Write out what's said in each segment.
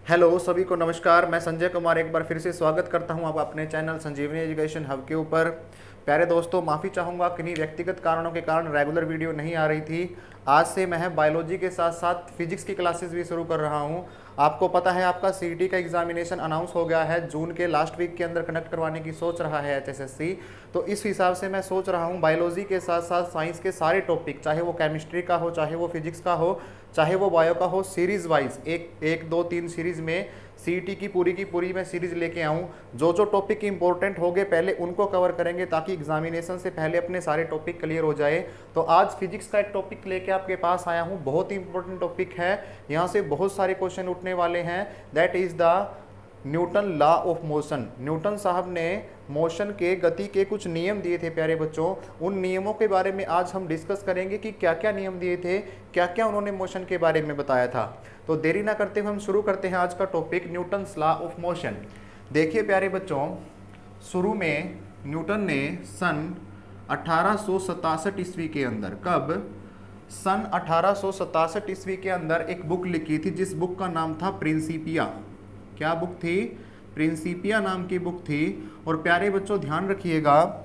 Hello सभी को नमस्कार। मैं संजय कुमार एक बार फिर से स्वागत करता हूं आप अपने चैनल संजीवनी एजुकेशन हब के ऊपर। प्यारे दोस्तों, माफ़ी चाहूँगा, किन्हीं व्यक्तिगत कारणों के कारण रेगुलर वीडियो नहीं आ रही थी। आज से मैं बायोलॉजी के साथ साथ फिजिक्स की क्लासेस भी शुरू कर रहा हूं। आपको पता है आपका सीईटी का एग्जामिनेशन अनाउंस हो गया है, जून के लास्ट वीक के अंदर कंडक्ट करवाने की सोच रहा है एचएसएससी। तो इस हिसाब से मैं सोच रहा हूं बायोलॉजी के साथ साथ साइंस के सारे टॉपिक, चाहे वो केमिस्ट्री का हो, चाहे वो फिजिक्स का हो, चाहे वो बायो का हो, सीरीज़ वाइज एक दो तीन सीरीज़ में सीईटी की पूरी मैं सीरीज़ लेके आऊँ। जो जो टॉपिक इंपॉर्टेंट होंगे पहले उनको कवर करेंगे ताकि एग्जामिनेशन से पहले अपने सारे टॉपिक क्लियर हो जाए। तो आज फिजिक्स का एक टॉपिक लेके आपके पास आया हूँ, बहुत ही इंपॉर्टेंट टॉपिक है। यहाँ से बहुत सारे क्वेश्चन उठने वाले हैं। That is the Newton law of motion. Newton साहब ने मोशन के, गति के कुछ नियम दिए थे प्यारे बच्चों। उन नियमों के बारे में आज हम डिस्कस करेंगे कि क्या क्या नियम दिए थे, क्या क्या उन्होंने मोशन के बारे में बताया था। तो देरी ना करते हुए हम शुरू करते हैं आज का topic, Newton's law of motion. देखिए प्यारे बच्चों, शुरू में न्यूटन ने सन 1867 ईस्वी के अंदर, कब, सन 1867 ईस्वी के अंदर एक बुक लिखी थी जिस बुक का नाम था प्रिंसिपिया। क्या बुक थी? प्रिंसिपिया नाम की बुक थी। और प्यारे बच्चों ध्यान रखिएगा,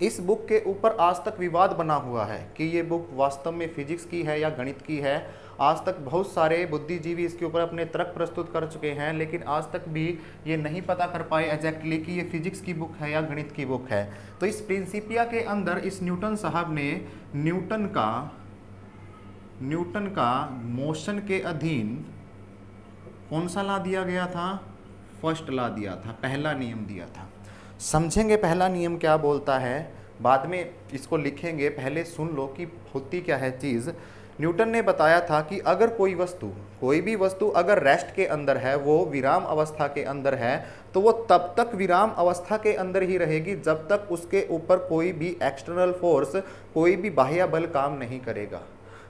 इस बुक के ऊपर आज तक विवाद बना हुआ है कि ये बुक वास्तव में फिजिक्स की है या गणित की है। आज तक बहुत सारे बुद्धिजीवी इसके ऊपर अपने तर्क प्रस्तुत कर चुके हैं, लेकिन आज तक भी ये नहीं पता कर पाए एग्जैक्टली कि ये फिजिक्स की बुक है या गणित की बुक है। तो इस प्रिंसिपिया के अंदर इस न्यूटन साहब ने न्यूटन का मोशन के अधीन कौन सा लॉ दिया गया था? फर्स्ट लॉ दिया था, पहला नियम दिया था। समझेंगे पहला नियम क्या बोलता है, बाद में इसको लिखेंगे, पहले सुन लो कि होती क्या है चीज़। न्यूटन ने बताया था कि अगर कोई भी वस्तु अगर रेस्ट के अंदर है, वो विराम अवस्था के अंदर है, तो वो तब तक विराम अवस्था के अंदर ही रहेगी जब तक उसके ऊपर कोई भी एक्सटर्नल फोर्स, कोई भी बाह्य बल काम नहीं करेगा।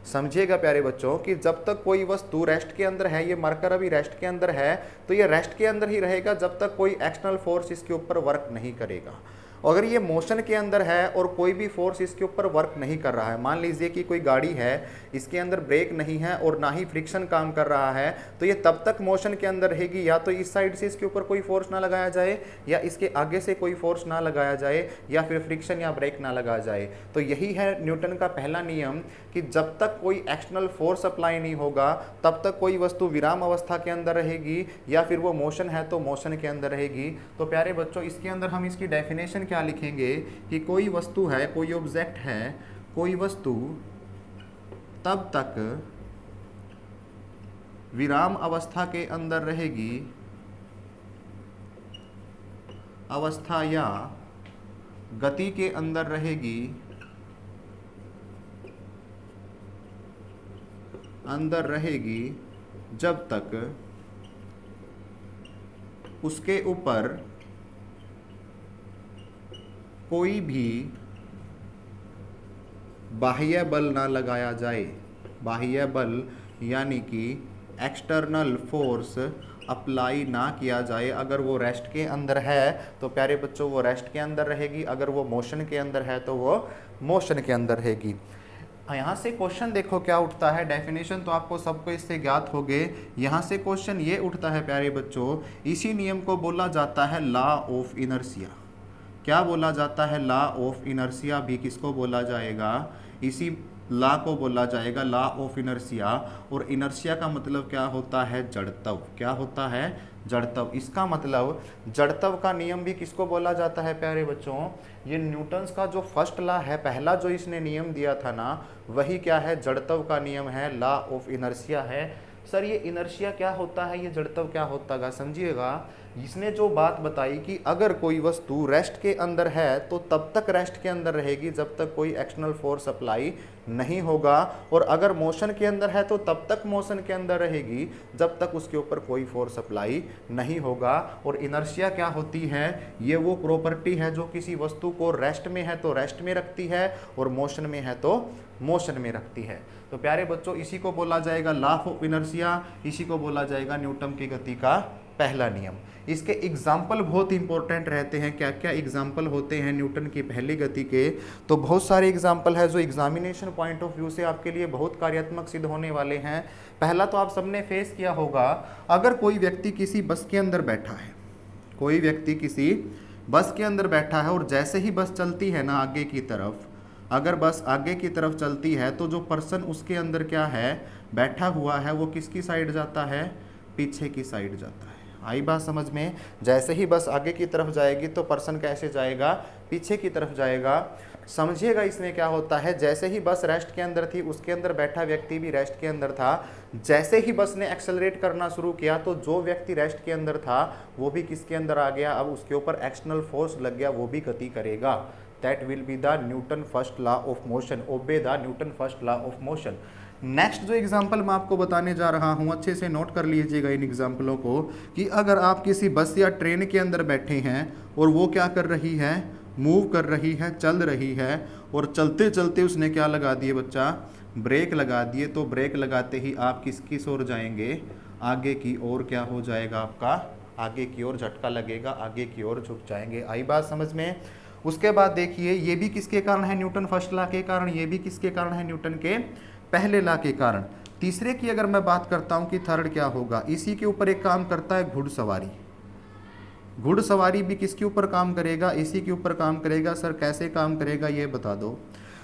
समझिएगा प्यारे बच्चों कि जब तक कोई वस्तु रेस्ट के अंदर है, ये मरकर अभी रेस्ट के अंदर है, तो ये रेस्ट के अंदर ही रहेगा जब तक कोई एक्सटर्नल फोर्स इसके ऊपर वर्क नहीं करेगा। अगर ये मोशन के अंदर है और कोई भी फोर्स इसके ऊपर वर्क नहीं कर रहा है, मान लीजिए कि कोई गाड़ी है, इसके अंदर ब्रेक नहीं है और ना ही फ्रिक्शन काम कर रहा है, तो ये तब तक मोशन के अंदर रहेगी या तो इस साइड से इसके ऊपर कोई फोर्स ना लगाया जाए, या इसके आगे से कोई फोर्स ना लगाया जाए, या फिर फ्रिक्शन या ब्रेक ना लगाया जाए। तो यही है न्यूटन का पहला नियम कि जब तक कोई एक्सटर्नल फोर्स अप्लाई नहीं होगा तब तक कोई वस्तु विराम अवस्था के अंदर रहेगी, या फिर वो मोशन है तो मोशन के अंदर रहेगी। तो प्यारे बच्चों, इसके अंदर हम इसकी डेफिनेशन क्या लिखेंगे कि कोई वस्तु है, कोई ऑब्जेक्ट है, कोई वस्तु तब तक विराम अवस्था के अंदर रहेगी, अवस्था या गति के अंदर रहेगी, जब तक उसके ऊपर कोई भी बाह्य बल ना लगाया जाए। बाह्य बल यानी कि एक्सटर्नल फोर्स अप्लाई ना किया जाए। अगर वो रेस्ट के अंदर है तो प्यारे बच्चों वो रेस्ट के अंदर रहेगी, अगर वो मोशन के अंदर है तो वो मोशन के अंदर रहेगी। यहाँ से क्वेश्चन देखो क्या उठता है, डेफिनेशन तो आपको सबको इससे ज्ञात हो गए। यहाँ से क्वेश्चन ये उठता है प्यारे बच्चों, इसी नियम को बोला जाता है लॉ ऑफ इनर्शिया। क्या बोला जाता है? लॉ ऑफ इनर्शिया भी किसको बोला जाएगा? इसी लॉ को बोला जाएगा लॉ ऑफ इनर्शिया। और इनर्शिया का मतलब क्या होता है? जड़त्व। क्या होता है? जड़त्व। इसका मतलब जड़त्व का नियम भी किसको बोला जाता है प्यारे बच्चों? ये न्यूटन्स का जो फर्स्ट लॉ है, पहला जो इसने नियम दिया था ना, वही क्या है? जड़त्व का नियम है, लॉ ऑफ इनर्शिया है। सर ये इनर्शिया क्या होता है, ये जड़त्व क्या होता है? समझिएगा, इसने जो बात बताई कि अगर कोई वस्तु रेस्ट के अंदर है तो तब तक रेस्ट के अंदर रहेगी जब तक कोई एक्सटर्नल फोर्स अप्लाई नहीं होगा, और अगर मोशन के अंदर है तो तब तक मोशन के अंदर रहेगी जब तक उसके ऊपर कोई फोर्स अप्लाई नहीं होगा। और इनर्शिया क्या होती है? ये वो प्रॉपर्टी है जो किसी वस्तु को रेस्ट में है तो रेस्ट में रखती है, और मोशन में है तो मोशन में रखती है। तो प्यारे बच्चों, इसी को बोला जाएगा लॉ ऑफ इनर्शिया, इसी को बोला जाएगा न्यूटन की गति का पहला नियम। इसके एग्जाम्पल बहुत इंपॉर्टेंट रहते हैं। क्या क्या एग्जाम्पल होते हैं न्यूटन की पहली गति के? तो बहुत सारे एग्जाम्पल है जो एग्जामिनेशन पॉइंट ऑफ व्यू से आपके लिए बहुत कार्यात्मक सिद्ध होने वाले हैं। पहला तो आप सबने फेस किया होगा, अगर कोई व्यक्ति किसी बस के अंदर बैठा है, कोई व्यक्ति किसी बस के अंदर बैठा है और जैसे ही बस चलती है ना आगे की तरफ, अगर बस आगे की तरफ चलती है तो जो पर्सन उसके अंदर क्या है बैठा हुआ है वो किसकी साइड जाता है? पीछे की साइड जाता है। आई बात समझ में? जैसे ही बस आगे की तरफ जाएगी तो पर्सन कैसे जाएगा? पीछे की तरफ जाएगा। समझिएगा इसमें क्या होता है, जैसे ही बस रेस्ट के अंदर थी उसके अंदर बैठा व्यक्ति भी रेस्ट के अंदर था। जैसे ही बस ने एक्सेलरेट करना शुरू किया तो जो व्यक्ति रेस्ट के अंदर था वो भी किसके अंदर आ गया? अब उसके ऊपर एक्सटर्नल फोर्स लग गया, वो भी गति करेगा। That will be the Newton first law of motion, obey the Newton first law of motion. Next जो एग्जाम्पल मैं आपको बताने जा रहा हूँ, अच्छे से नोट कर लीजिएगा इन एग्जाम्पलों को, कि अगर आप किसी बस या ट्रेन के अंदर बैठे हैं और वो क्या कर रही है? मूव कर रही है, चल रही है, और चलते चलते उसने क्या लगा दिए बच्चा? ब्रेक लगा दिए। तो ब्रेक लगाते ही आप किसकी ओर जाएंगे? आगे की ओर। क्या हो जाएगा आपका? आगे की ओर झटका लगेगा, आगे की ओर झुक जाएंगे। आई बात समझ में? उसके बाद देखिए, ये भी किसके कारण है? न्यूटन फर्स्ट लॉ के कारण। ये भी किसके कारण है? न्यूटन के पहले लॉ के कारण। तीसरे की अगर मैं बात करता हूं कि थर्ड क्या होगा, इसी के ऊपर एक काम करता है घुड़सवारी। घुड़सवारी भी किसके ऊपर काम करेगा? इसी के ऊपर काम करेगा। सर कैसे काम करेगा ये बता दो।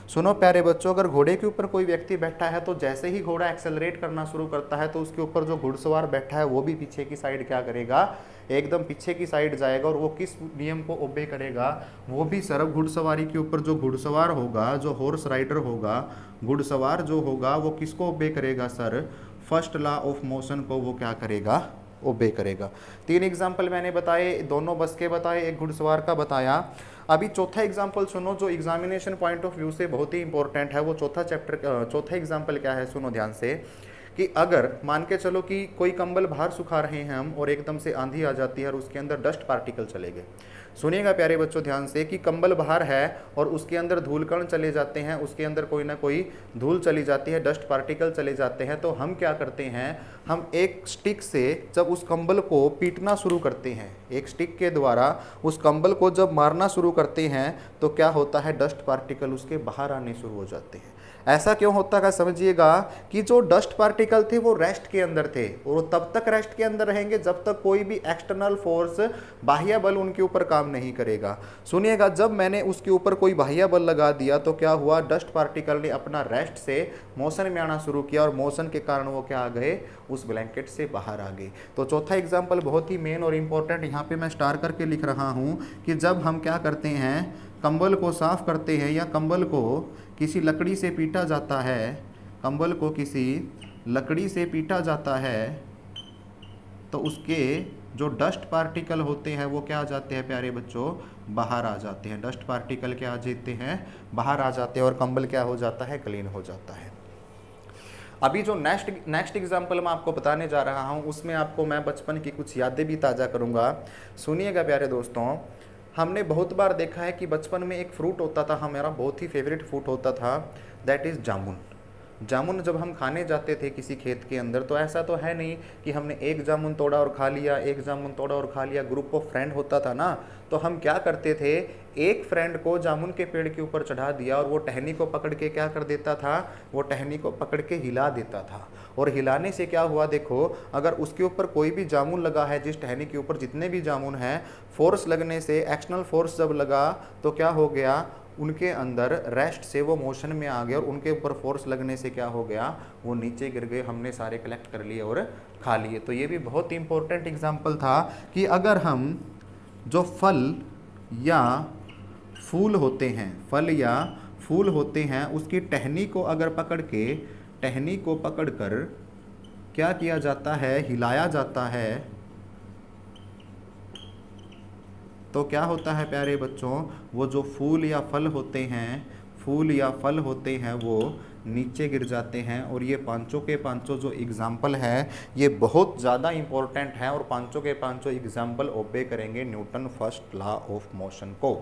सुनो प्यारे बच्चों, अगर घोड़े के ऊपर कोई व्यक्ति बैठा है तो जैसे ही घोड़ा एक्सेलरेट करना शुरू करता है तो उसके ऊपर जो घुड़सवार बैठा है वो भी पीछे की साइड क्या करेगा? एकदम पीछे की साइड जाएगा। और वो किस नियम को ओबे करेगा? वो भी सरब घुड़सवारी के ऊपर जो घुड़सवार होगा, जो हॉर्स राइडर होगा, घुड़सवार जो होगा वो किसको ओबे करेगा? Sir first law of motion को वो क्या करेगा? ओबे करेगा। 3 एग्जाम्पल मैंने बताए, दोनों बस के बताए, एक घुड़सवार का बताया। अभी चौथा एग्जाम्पल सुनो जो एग्जामिनेशन पॉइंट ऑफ व्यू से बहुत ही इंपॉर्टेंट है। वो चौथा एग्जाम्पल क्या है? सुनो ध्यान से, कि अगर मान के चलो कि कोई कंबल बाहर सुखा रहे हैं हम और एकदम से आंधी आ जाती है और उसके अंदर डस्ट पार्टिकल चले गए। सुनिएगा प्यारे बच्चों ध्यान से, कि कंबल बाहर है और उसके अंदर धूल कण चले जाते हैं, उसके अंदर कोई ना कोई धूल चली जाती है, डस्ट पार्टिकल चले जाते हैं। तो हम क्या करते हैं? हम एक स्टिक से जब उस कंबल को पीटना शुरू करते हैं, एक स्टिक के द्वारा उस कंबल को जब मारना शुरू करते हैं तो क्या होता है? डस्ट पार्टिकल उसके बाहर आने शुरू हो जाते हैं। ऐसा क्यों होता है? समझिएगा कि जो डस्ट पार्टिकल थे वो रेस्ट के अंदर थे और तब तक रेस्ट के अंदर रहेंगे जब तक कोई भी एक्सटर्नल फोर्स, बाह्य बल उनके ऊपर काम नहीं करेगा। सुनिएगा, जब मैंने उसके ऊपर कोई बाह्य बल लगा दिया तो क्या हुआ? डस्ट पार्टिकल ने अपना रेस्ट से मोशन में आना शुरू किया और मोशन के कारण वो क्या आ गए? उस ब्लैंकेट से बाहर आ गए। तो चौथा एग्जाम्पल बहुत ही मेन और इंपॉर्टेंट यहाँ पे मैं स्टार करके लिख रहा हूँ, कि जब हम क्या करते हैं? कंबल को साफ करते हैं या कंबल को किसी लकड़ी से पीटा जाता है, कंबल को किसी लकड़ी से पीटा जाता है तो उसके जो डस्ट पार्टिकल होते हैं वो क्या आ जाते हैं प्यारे बच्चों? बाहर आ जाते हैं। डस्ट पार्टिकल क्या आ जाते हैं? बाहर आ जाते हैं और कंबल क्या हो जाता है? क्लीन हो जाता है। अभी जो नेक्स्ट एग्जाम्पल मैं आपको बताने जा रहा हूँ उसमें आपको मैं बचपन की कुछ यादें भी ताज़ा करूँगा। सुनिएगा प्यारे दोस्तों, हमने बहुत बार देखा है कि बचपन में एक फ्रूट होता था, हमारा बहुत ही फेवरेट फ्रूट होता था, दैट इज़ जामुन। जामुन जब हम खाने जाते थे किसी खेत के अंदर तो ऐसा तो है नहीं कि हमने एक जामुन तोड़ा और खा लिया, एक जामुन तोड़ा और खा लिया। ग्रुप ऑफ फ्रेंड होता था ना, तो हम क्या करते थे? एक फ्रेंड को जामुन के पेड़ के ऊपर चढ़ा दिया और वो टहनी को पकड़ के क्या कर देता था? वो टहनी को पकड़ के हिला देता था। और हिलाने से क्या हुआ? देखो, अगर उसके ऊपर कोई भी जामुन लगा है, जिस टहनी के ऊपर जितने भी जामुन हैं, फोर्स लगने से, एक्सटर्नल फोर्स जब लगा तो क्या हो गया? उनके अंदर रेस्ट से वो मोशन में आ गए और उनके ऊपर फोर्स लगने से क्या हो गया? वो नीचे गिर गए। हमने सारे कलेक्ट कर लिए और खा लिए। तो ये भी बहुत इंपॉर्टेंट एग्जाम्पल था कि अगर हम जो फल या फूल होते हैं, फल या फूल होते हैं, उसकी टहनी को अगर पकड़ के, टहनी को पकड़कर क्या किया जाता है? हिलाया जाता है, तो क्या होता है प्यारे बच्चों? वो जो फूल या फल होते हैं, फूल या फल होते हैं वो नीचे गिर जाते हैं। और ये पांचों के पांचों जो एग्जाम्पल है ये बहुत ज़्यादा इंपॉर्टेंट है और पांचों के पांचों एग्जाम्पल ओबे करेंगे Newton first law of motion को।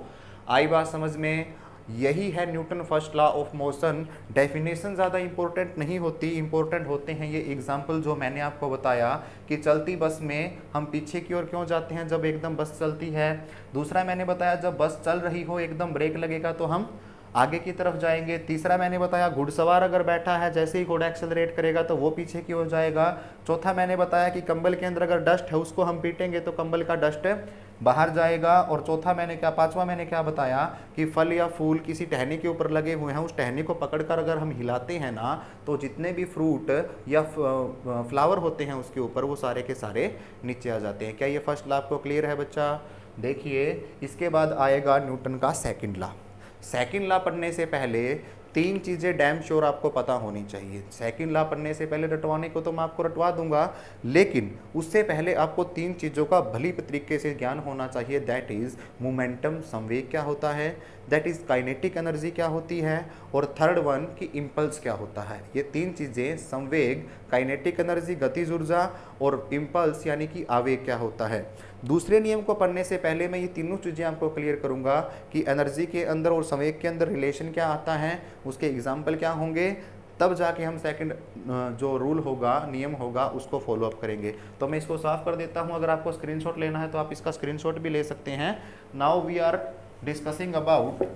आई बात समझ में? यही है Newton first law of motion. Definition ज़्यादा इंपॉर्टेंट नहीं होती, इंपॉर्टेंट होते हैं ये एग्जाम्पल जो मैंने आपको बताया कि चलती बस में हम पीछे की ओर क्यों जाते हैं जब एकदम बस चलती है। दूसरा मैंने बताया जब बस चल रही हो एकदम ब्रेक लगेगा तो हम आगे की तरफ जाएंगे। तीसरा मैंने बताया घुड़सवार अगर बैठा है जैसे ही घोड़ा एक्सेलरेट करेगा तो वो पीछे की ओर जाएगा। चौथा मैंने बताया कि कंबल के अंदर अगर डस्ट है उसको हम पीटेंगे तो कंबल का डस्ट बाहर जाएगा। और पांचवा मैंने क्या बताया कि फल या फूल किसी टहनी के ऊपर लगे हुए हैं, उस टहनी को पकड़कर अगर हम हिलाते हैं ना तो जितने भी फ्रूट या फ्लावर होते हैं उसके ऊपर वो सारे के सारे नीचे आ जाते हैं। क्या ये फर्स्ट लॉ आपको क्लियर है बच्चा? देखिए इसके बाद आएगा न्यूटन का सेकंड लॉ। सेकंड लॉ पढ़ने से पहले 3 चीज़ें डैम श्योर आपको पता होनी चाहिए। सेकंड लॉ पढ़ने से पहले रटवाने को तो मैं आपको रटवा दूंगा, लेकिन उससे पहले आपको 3 चीज़ों का भली तरीके से ज्ञान होना चाहिए। दैट इज़ मोमेंटम, संवेग क्या होता है, दैट इज़ काइनेटिक एनर्जी क्या होती है, और थर्ड वन कि इम्पल्स क्या होता है। ये 3 चीज़ें संवेग, काइनेटिक एनर्जी गतिज ऊर्जा और इम्पल्स यानी कि आवेग क्या होता है। दूसरे नियम को पढ़ने से पहले मैं ये तीनों चीज़ें आपको क्लियर करूंगा कि एनर्जी के अंदर और संवेग के अंदर रिलेशन क्या आता है, उसके एग्जाम्पल क्या होंगे, तब जाके हम सेकंड जो रूल होगा, नियम होगा, उसको फॉलो अप करेंगे। तो मैं इसको साफ कर देता हूं। अगर आपको स्क्रीनशॉट लेना है तो आप इसका स्क्रीनशॉट भी ले सकते हैं। Now we are discussing about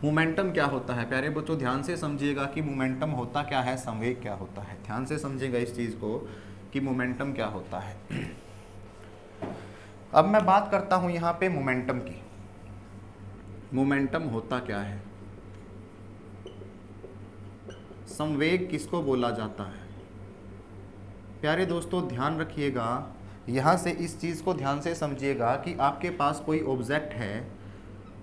momentum क्या होता है। प्यारे बच्चों ध्यान से समझिएगा कि मोमेंटम होता क्या है, संवेग क्या होता है। ध्यान से समझिएगा इस चीज़ को कि मोमेंटम क्या होता है। अब मैं बात करता हूं यहाँ पे मोमेंटम की। मोमेंटम होता क्या है, संवेग किसको बोला जाता है। प्यारे दोस्तों ध्यान रखिएगा, यहाँ से इस चीज़ को ध्यान से समझिएगा कि आपके पास कोई ऑब्जेक्ट है,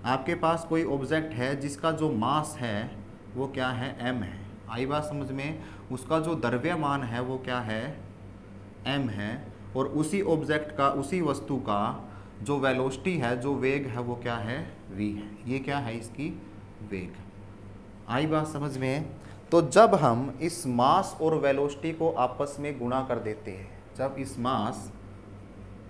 आपके पास कोई ऑब्जेक्ट है जिसका जो मास है वो क्या है, m है। आई बात समझ में? उसका जो द्रव्यमान है वो क्या है, m है। और उसी ऑब्जेक्ट का, उसी वस्तु का जो वेलोसिटी है, जो वेग है वो क्या है, v है। ये क्या है, इसकी वेग। आई बात समझ में? तो जब हम इस मास और वेलोसिटी को आपस में गुणा कर देते हैं, जब इस मास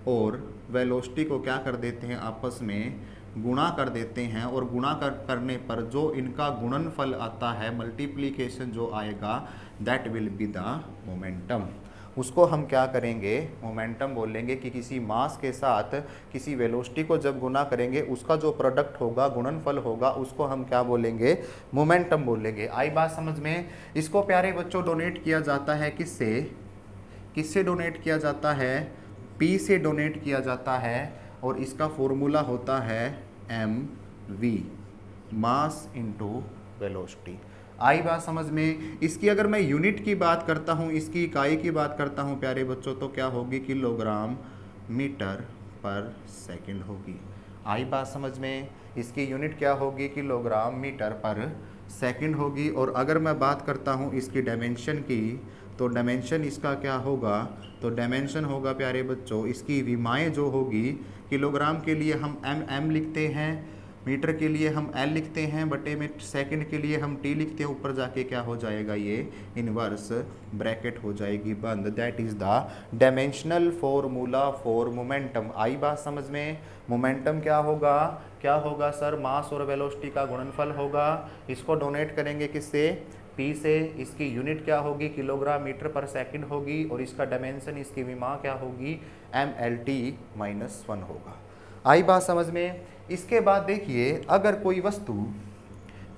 और वेलोसिटी को क्या कर देते हैं, आपस में गुणा कर देते हैं, और गुणा करने पर जो इनका गुणनफल आता है, मल्टीप्लिकेशन जो आएगा, that will be the momentum. उसको हम क्या करेंगे, मोमेंटम बोलेंगे कि किसी मास के साथ किसी वेलोसिटी को जब गुना करेंगे उसका जो प्रोडक्ट होगा, गुणनफल होगा, उसको हम क्या बोलेंगे, मोमेंटम बोलेंगे। आई बात समझ में? इसको प्यारे बच्चों डोनेट किया जाता है किससे, किससे डोनेट किया जाता है, P से डोनेट किया जाता है, और इसका फॉर्मूला होता है mv, मास इंटू वेलोसिटी। आई बात समझ में? इसकी अगर मैं यूनिट की बात करता हूँ, इसकी इकाई की बात करता हूँ प्यारे बच्चों, तो क्या होगी, किलोग्राम मीटर पर सेकंड होगी। आई बात समझ में? इसकी यूनिट क्या होगी, किलोग्राम मीटर पर सेकंड होगी। और अगर मैं बात करता हूँ इसकी डायमेंशन की, तो डायमेंशन इसका क्या होगा, तो डायमेंशन होगा प्यारे बच्चों, इसकी विमाएँ जो होगी, किलोग्राम के लिए हम m लिखते हैं, मीटर के लिए हम L लिखते हैं, बटे में सेकंड के लिए हम T लिखते हैं, ऊपर जाके क्या हो जाएगा, ये इनवर्स ब्रैकेट हो जाएगी बंद। That is the dimensional formula for momentum. आई बात समझ में? मोमेंटम क्या होगा, क्या होगा सर, मास और वेलोसिटी का गुणनफल होगा। इसको डोनेट करेंगे किससे, P से। इसकी यूनिट क्या होगी, किलोग्राम मीटर पर सेकंड होगी, और इसका डायमेंशन, इसकी विमा क्या होगी, mLT-1 होगा। आई बात समझ में? इसके बाद देखिए, अगर कोई वस्तु,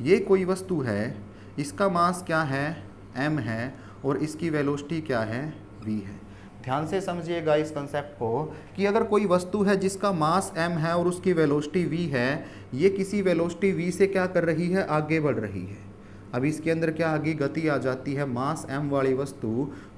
ये कोई वस्तु है, इसका मास क्या है, m है, और इसकी वेलोसिटी क्या है, v है। ध्यान से समझिएगा इस कंसेप्ट को कि अगर कोई वस्तु है जिसका मास m है और उसकी वेलोसिटी v है, ये किसी वेलोसिटी v से क्या कर रही है, आगे बढ़ रही है। अब इसके अंदर क्या आगे गति आ जाती है, मास m वाली वस्तु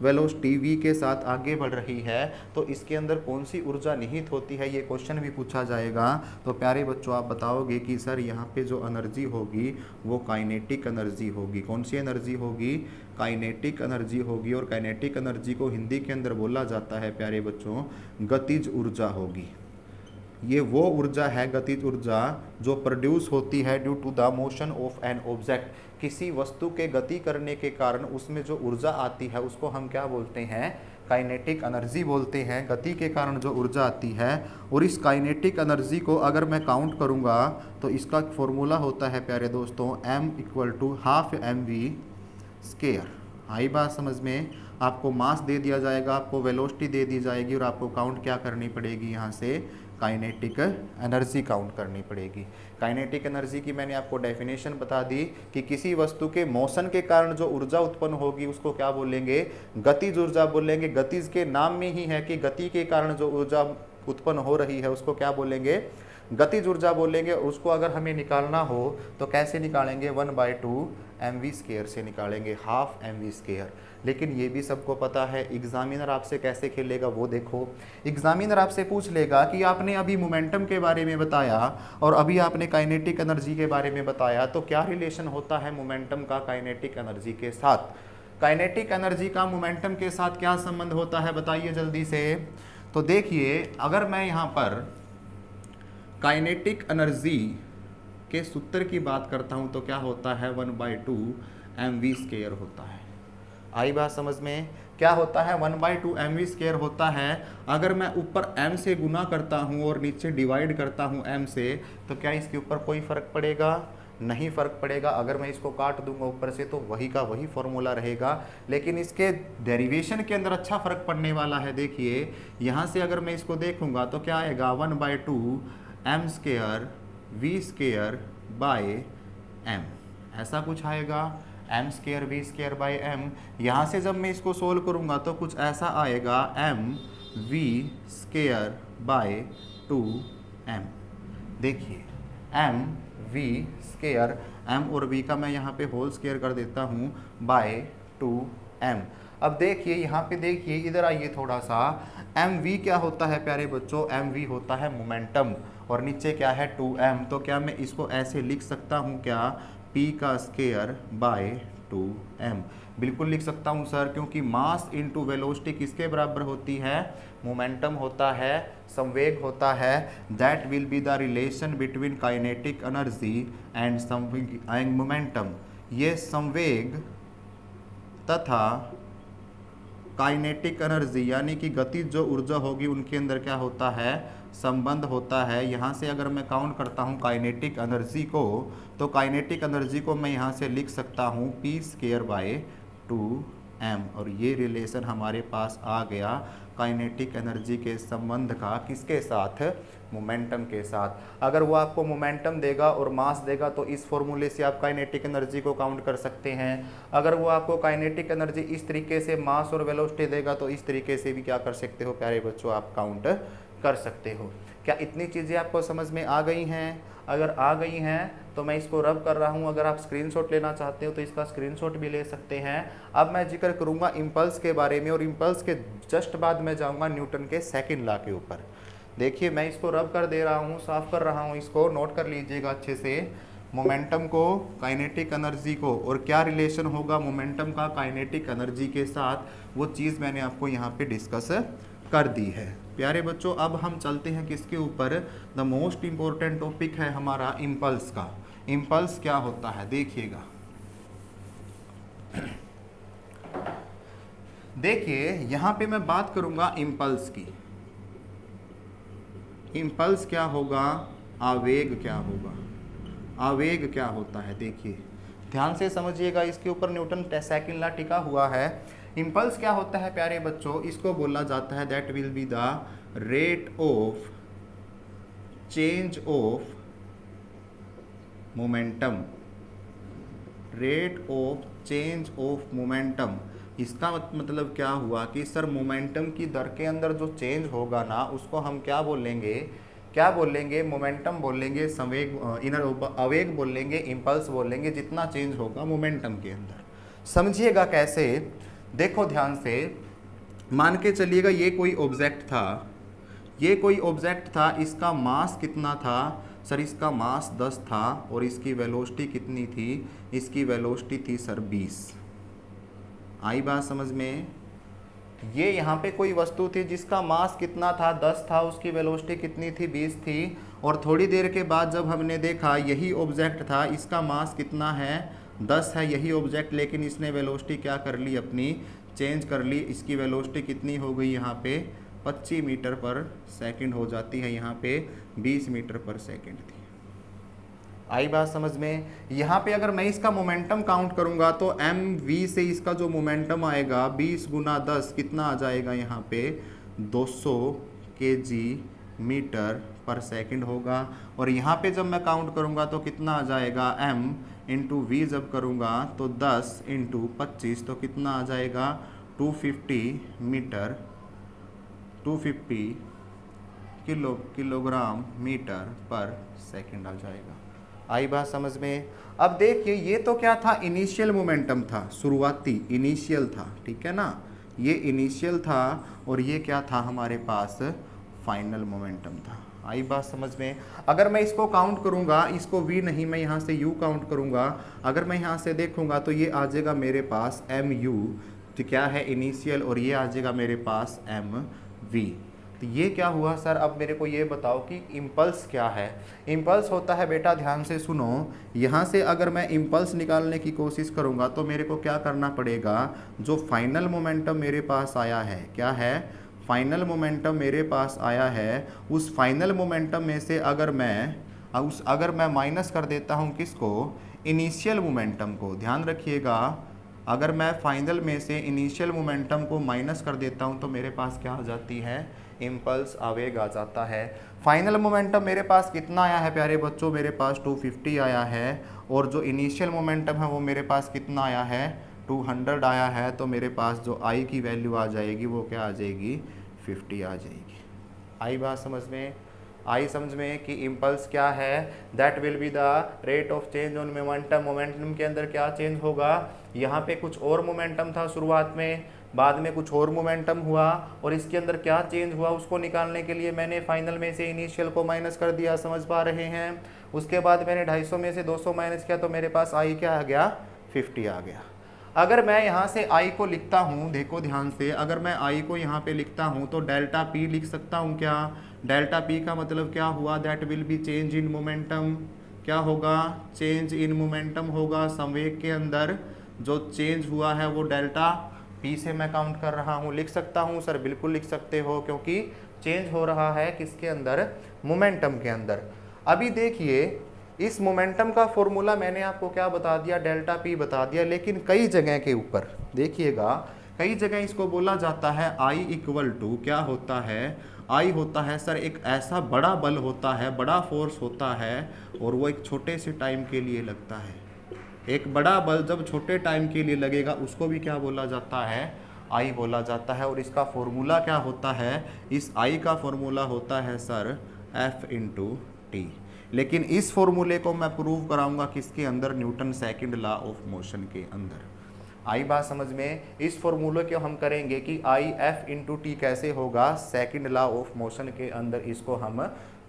वेलोसिटी v के साथ आगे बढ़ रही है, तो इसके अंदर कौन सी ऊर्जा निहित होती है, ये क्वेश्चन भी पूछा जाएगा। तो प्यारे बच्चों आप बताओगे कि सर यहाँ पे जो एनर्जी होगी वो काइनेटिक एनर्जी होगी। कौन सी एनर्जी होगी, काइनेटिक एनर्जी होगी। और काइनेटिक एनर्जी को हिंदी के अंदर बोला जाता है प्यारे बच्चों, गतिज ऊर्जा होगी। ये वो ऊर्जा है, गतिज ऊर्जा, जो प्रोड्यूस होती है due to the motion of an object, किसी वस्तु के गति करने के कारण उसमें जो ऊर्जा आती है उसको हम क्या बोलते हैं, काइनेटिक एनर्जी बोलते हैं। गति के कारण जो ऊर्जा आती है, और इस काइनेटिक एनर्जी को अगर मैं काउंट करूंगा तो इसका फॉर्मूला होता है प्यारे दोस्तों m = ½ mv²। आई बात समझ में। आपको मास दे दिया जाएगा, आपको वेलोसिटी दे दी जाएगी, और आपको काउंट क्या करनी पड़ेगी, यहाँ से काइनेटिक एनर्जी काउंट करनी पड़ेगी। काइनेटिक एनर्जी की मैंने आपको डेफिनेशन बता दी कि किसी वस्तु के मोशन के कारण जो ऊर्जा उत्पन्न होगी उसको क्या बोलेंगे, गतिज ऊर्जा बोलेंगे। गतिज के नाम में ही है कि गति के कारण जो ऊर्जा उत्पन्न हो रही है उसको क्या बोलेंगे, गतिज ऊर्जा बोलेंगे। उसको अगर हमें निकालना हो तो कैसे निकालेंगे, 1/2 mv² से निकालेंगे, ½ mv²। लेकिन ये भी सबको पता है, एग्जामिनर आपसे कैसे खेलेगा वो देखो। एग्जामिनर आपसे पूछ लेगा कि आपने अभी मोमेंटम के बारे में बताया और अभी आपने काइनेटिक एनर्जी के बारे में बताया, तो क्या रिलेशन होता है मोमेंटम का काइनेटिक एनर्जी के साथ। काइनेटिक एनर्जी का मोमेंटम के साथ क्या संबंध होता है, बताइए जल्दी से। तो देखिए, अगर मैं यहाँ पर काइनेटिक एनर्जी के सूत्र की बात करता हूँ तो क्या होता है, 1/2 mv² होता है। आई बात समझ में। क्या होता है, 1/2 mv² होता है। अगर मैं ऊपर m से गुना करता हूँ और नीचे डिवाइड करता हूँ m से, तो क्या इसके ऊपर कोई फर्क पड़ेगा, नहीं फर्क पड़ेगा। अगर मैं इसको काट दूंगा ऊपर से तो वही का वही फॉर्मूला रहेगा, लेकिन इसके डेरिवेशन के अंदर अच्छा फर्क पड़ने वाला है। देखिए यहाँ से अगर मैं इसको देखूंगा तो क्या आएगा, 1/2 m² v² m, ऐसा कुछ आएगा, m² v²/m। यहाँ से जब मैं इसको सोल्व करूँगा तो कुछ ऐसा आएगा, mv²/2m। देखिए mv², m और v का मैं यहाँ पे होल स्क्वायर कर देता हूँ, /2m। अब देखिए यहाँ पे, देखिए इधर आइए थोड़ा सा, mv क्या होता है प्यारे बच्चों, mv होता है मोमेंटम, और नीचे क्या है 2m। तो क्या मैं इसको ऐसे लिख सकता हूँ क्या, p²/2m। बिल्कुल लिख सकता हूँ सर, क्योंकि मास इनटू वेलोसिटी किसके बराबर होती है, मोमेंटम होता है, संवेग होता है। That will be the relation between kinetic energy and momentum. ये संवेग तथा काइनेटिक एनर्जी यानी कि गतिज जो ऊर्जा होगी उनके अंदर क्या होता है, संबंध होता है। यहाँ से अगर मैं काउंट करता हूँ काइनेटिक एनर्जी को, तो काइनेटिक एनर्जी को मैं यहाँ से लिख सकता हूँ p²/2m, और ये रिलेशन हमारे पास आ गया काइनेटिक एनर्जी के संबंध का, किसके साथ, मोमेंटम के साथ। अगर वो आपको मोमेंटम देगा और मास देगा तो इस फॉर्मूले से आप काइनेटिक एनर्जी को काउंट कर सकते हैं। अगर वो आपको काइनेटिक एनर्जी इस तरीके से मास और वेलोसिटी देगा तो इस तरीके से भी क्या कर सकते हो प्यारे बच्चों, आप काउंट कर सकते हो। क्या इतनी चीज़ें आपको समझ में आ गई हैं? अगर आ गई हैं तो मैं इसको रब कर रहा हूं। अगर आप स्क्रीनशॉट लेना चाहते हो तो इसका स्क्रीनशॉट भी ले सकते हैं। अब मैं जिक्र करूंगा इम्पल्स के बारे में, और इम्पल्स के जस्ट बाद मैं जाऊंगा न्यूटन के सेकंड लॉ के ऊपर। देखिए मैं इसको रब कर दे रहा हूं, साफ कर रहा हूं, इसको नोट कर लीजिएगा अच्छे से। मोमेंटम को, काइनेटिक एनर्जी को, और क्या रिलेशन होगा मोमेंटम का काइनेटिक एनर्जी के साथ, वो चीज़ मैंने आपको यहाँ पे डिस्कस कर दी है। प्यारे बच्चों अब हम चलते हैं किसके ऊपर, द मोस्ट इम्पोर्टेंट टॉपिक है हमारा इम्पल्स का। इम्पल्स क्या होता है देखिएगा। देखिए यहाँ पे मैं बात करूंगा इम्पल्स की। इम्पल्स क्या होगा, आवेग क्या होगा, आवेग क्या होता है। देखिए ध्यान से समझिएगा, इसके ऊपर न्यूटन सेकंड लॉ टिका हुआ है। इम्पल्स क्या होता है प्यारे बच्चों, इसको बोला जाता है that will be the rate of change of momentum, rate of change of momentum. इसका मतलब क्या हुआ कि सर मोमेंटम की दर के अंदर जो चेंज होगा ना उसको हम क्या बोलेंगे, क्या बोलेंगे, मोमेंटम बोलेंगे, संवेग आवेग बोलेंगे, इम्पल्स बोलेंगे, जितना चेंज होगा मोमेंटम के अंदर। समझिएगा कैसे, देखो ध्यान से, मान के चलिएगा ये कोई ऑब्जेक्ट था, ये कोई ऑब्जेक्ट था, इसका मास कितना था सर, इसका मास 10 था, और इसकी वेलोसिटी कितनी थी, इसकी वेलोसिटी थी सर 20। आई बात समझ में। ये यहाँ पे कोई वस्तु थी जिसका मास कितना था, 10 था, उसकी वेलोसिटी कितनी थी, 20 थी, और थोड़ी देर के बाद जब हमने देखा यही ऑब्जेक्ट था, इसका मास कितना है, 10 है यही ऑब्जेक्ट, लेकिन इसने वेलोसिटी क्या कर ली अपनी, चेंज कर ली। इसकी वेलोसिटी कितनी हो गई यहाँ पे 25 मीटर पर सेकंड हो जाती है, यहाँ पे 20 मीटर पर सेकंड थी। आई बात समझ में। यहाँ पे अगर मैं इसका मोमेंटम काउंट करूँगा तो mv से इसका जो मोमेंटम आएगा 20 गुना 10 कितना आ जाएगा यहाँ पे 200 kg मीटर पर सेकंड होगा। और यहाँ पे जब मैं काउंट करूँगा तो कितना आ जाएगा m इंटू वी जब करूँगा तो 10 इंटू 25 तो कितना आ जाएगा 250 मीटर 250 किलोग्राम मीटर पर सेकंड आ जाएगा। आई बात समझ में। अब देखिए ये तो क्या था, इनिशियल मोमेंटम था, शुरुआती इनिशियल था, ठीक है ना, ये इनिशियल था और ये क्या था हमारे पास फाइनल मोमेंटम था। आई बात समझ में। अगर मैं इसको काउंट करूंगा, इसको v नहीं, मैं यहाँ से u काउंट करूंगा, अगर मैं यहाँ से देखूंगा तो ये आ जाएगा मेरे पास mu, तो क्या है इनिशियल, और ये आ जाएगा मेरे पास mv। तो ये क्या हुआ सर, अब मेरे को ये बताओ कि इम्पल्स क्या है। इम्पल्स होता है बेटा, ध्यान से सुनो, यहाँ से अगर मैं इम्पल्स निकालने की कोशिश करूँगा तो मेरे को क्या करना पड़ेगा, जो फाइनल मोमेंटम मेरे पास आया है, क्या है फाइनल मोमेंटम मेरे पास आया है, उस फाइनल मोमेंटम में से अगर मैं माइनस कर देता हूँ किसको, इनिशियल मोमेंटम को, ध्यान रखिएगा, अगर मैं फाइनल में से इनिशियल मोमेंटम को माइनस कर देता हूँ तो मेरे पास क्या आ जाती है, इम्पल्स आवेग आ जाता है। फाइनल मोमेंटम मेरे पास कितना आया है प्यारे बच्चों, मेरे पास 250 आया है, और जो इनिशियल मोमेंटम है वो मेरे पास कितना आया है 200 आया है, तो मेरे पास जो आई की वैल्यू आ जाएगी वो क्या आ जाएगी 50 आ जाएगी। आई बात समझ में। आई समझ में कि इम्पल्स क्या है, that will be the rate of change on momentum. Momentum के अंदर क्या चेंज होगा, यहाँ पे कुछ और मोमेंटम था शुरुआत में, बाद में कुछ और मोमेंटम हुआ, और इसके अंदर क्या चेंज हुआ उसको निकालने के लिए मैंने फाइनल में से इनिशियल को माइनस कर दिया, समझ पा रहे हैं। उसके बाद मैंने 250 में से 200 माइनस किया तो मेरे पास आई क्या आ गया 50 आ गया। अगर मैं यहाँ से आई को लिखता हूँ, देखो ध्यान से, अगर मैं आई को यहाँ पे लिखता हूँ तो डेल्टा पी लिख सकता हूँ क्या, डेल्टा पी का मतलब क्या हुआ, that will be change in momentum. क्या होगा, चेंज इन मोमेंटम होगा, संवेग के अंदर जो चेंज हुआ है वो डेल्टा पी से मैं काउंट कर रहा हूँ। लिख सकता हूँ सर, बिल्कुल लिख सकते हो, क्योंकि चेंज हो रहा है किसके अंदर, मोमेंटम के अंदर। अभी देखिए इस मोमेंटम का फॉर्मूला मैंने आपको क्या बता दिया, डेल्टा पी बता दिया, लेकिन कई जगह के ऊपर देखिएगा, कई जगह इसको बोला जाता है आई इक्वल टू, क्या होता है, आई होता है सर एक ऐसा बड़ा बल होता है, बड़ा फोर्स होता है, और वो एक छोटे से टाइम के लिए लगता है। एक बड़ा बल जब छोटे टाइम के लिए लगेगा उसको भी क्या बोला जाता है, आई बोला जाता है। और इसका फॉर्मूला क्या होता है, इस आई का फॉर्मूला होता है सर F इंटू टी। लेकिन इस फॉर्मूले को मैं प्रूव कराऊंगा किसके अंदर, Newton second law of motion के अंदर। आई बात समझ में। इस फॉर्मूले को हम करेंगे कि आई F इंटू टी कैसे होगा सेकंड लॉ ऑफ मोशन के अंदर, इसको हम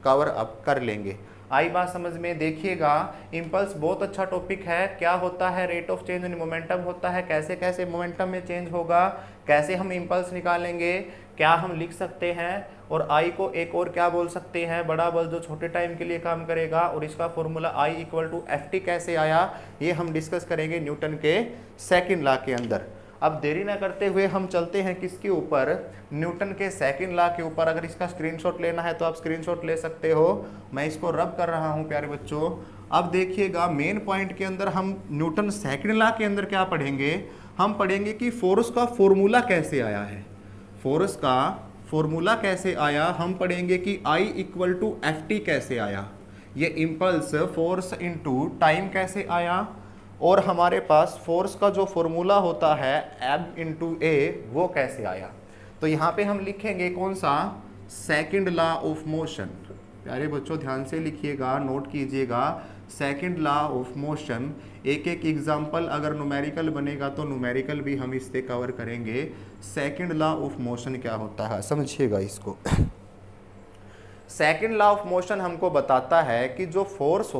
कवर अप कर लेंगे। आई बात समझ में। देखिएगा इम्पल्स बहुत अच्छा टॉपिक है। क्या होता है, rate of change in momentum होता है, कैसे कैसे मोमेंटम में चेंज होगा, कैसे हम इम्पल्स निकालेंगे, क्या हम लिख सकते हैं, और आई को एक और क्या बोल सकते हैं, बड़ा बल जो छोटे टाइम के लिए काम करेगा, और इसका formula I equal to F T कैसे आया, ये हम डिस्कस करेंगे न्यूटन के सेकंड लॉ के अंदर। अब देरी ना करते हुए हम चलते हैं किसके ऊपर, न्यूटन के सेकंड लॉ के ऊपर। अगर इसका स्क्रीनशॉट लेना है तो आप स्क्रीनशॉट ले सकते हो, मैं इसको रब कर रहा हूं प्यारे बच्चों। अब देखिएगा मेन पॉइंट के अंदर हम न्यूटन सेकंड लॉ के अंदर क्या पढ़ेंगे, हम पढ़ेंगे कि फोर्स का फॉर्मूला कैसे आया है, फोर्स का फॉर्मूला कैसे आया, हम पढ़ेंगे कि आई इक्वल टू एफ टी कैसे आया, ये इम्पल्स फोर्स इनटू टाइम कैसे आया, और हमारे पास फोर्स का जो फॉर्मूला होता है एम इंटू ए वो कैसे आया। तो यहाँ पे हम लिखेंगे कौन सा, सेकंड लॉ ऑफ मोशन। प्यारे बच्चों ध्यान से लिखिएगा, नोट कीजिएगा, सेकंड लॉ ऑफ मोशन। एक एक एग्जाम्पल अगर न्यूमेरिकल बनेगा तो न्यूमेरिकल भी हम इससे कवर करेंगे। सेकंड लॉ ऑफ मोशन क्या होता है समझिएगा इसको। सेकंड लॉ ऑफ मोशन हमको बताता है कि जो फोर्स